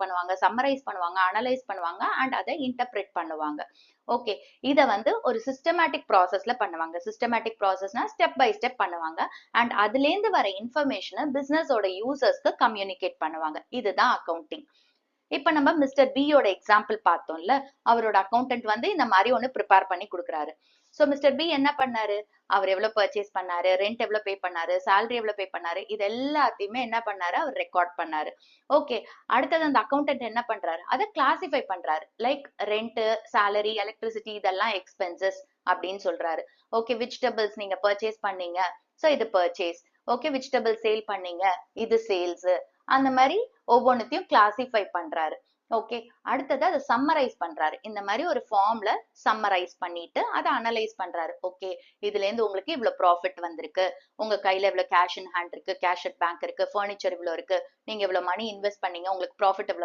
பண்ணுவாங்க, சம்மரைஸ் பண்ணுவாங்க, அனலைஸ் பண்ணுவாங்க அண்ட் அதை இன்டர்பிரேட் பண்ணுவாங்க. ஓகே. இத வந்து ஒரு சிஸ்டமேட்டிக் ப்ராசஸ்ல பண்ணுவாங்க. சிஸ்டமேட்டிக் ப்ராசஸ்னா ஸ்டெப் பை ஸ்டெப் பண்ணுவாங்க. அண்ட் அதுலேருந்து வர இன்ஃபர்மேஷன பிசினஸோட யூசர்ஸ்க்கு கம்யூனிகேட் பண்ணுவாங்க. இதுதான் அக்கவுண்டிங். இப்ப நம்ம மிஸ்டர் பியோட எக்ஸாம்பிள் பார்த்தோம்ல. அவரோட அக்கவுண்டன்ட் வந்து இந்த மாதிரி ஒண்ணு ப்ரிப்பேர் பண்ணி கொடுக்குறாரு. சோ மிஸ்டர் பி என்ன பண்ணாரு? அவர் எவ்வளவு பர்ச்சேஸ் பண்ணாரு, ரெண்ட் எவ்வளவு பே பண்ணாரு, சேலரி எவ்வளவு பே பண்ணாரு, இது எல்லாத்தையுமே என்ன பண்ணாரு? அவர் ரெக்கார்ட் பண்ணாரு. ஓகே. அடுத்தது அந்த அக்கவுண்டன்ட் என்ன பண்றாரு? அதை கிளாசிஃபை பண்றாரு. லைக் ரெண்ட், சேலரி, எலக்ட்ரிசிட்டி இதெல்லாம் எக்ஸ்பென்சஸ் அப்படின்னு சொல்றாரு. ஓகே. வெஜிடபிள்ஸ் நீங்க பர்ச்சேஸ் பண்ணீங்க, சோ இது பர்ச்சேஸ். ஓகே. வெஜிடபிள் சேல் பண்ணீங்க, இது சேல்ஸ். அந்த மாதிரி ஒவ்வொன்னுத்தையும் கிளாசிஃபை பண்றாரு. ஓகே. அடுத்தது அதை சம்மரைஸ் பண்றாரு. இந்த மாதிரி ஒரு ஃபார்ம்ல சம்மரைஸ் பண்ணிட்டு அதை அனலைஸ் பண்றாரு. ஓகே. இதுல இருந்து உங்களுக்கு இவ்வளவு ப்ராஃபிட் வந்திருக்கு, உங்க கையில இவ்வளவு கேஷ் இன் ஹேண்ட் இருக்கு, கேஷ் அட் பேங்க் இருக்கு, பர்னிச்சர் இவ்வளவு இருக்கு, நீங்க இவ்வளவு மணி இன்வெஸ்ட் பண்ணீங்க, உங்களுக்கு ப்ராஃபிட் இவ்வளவு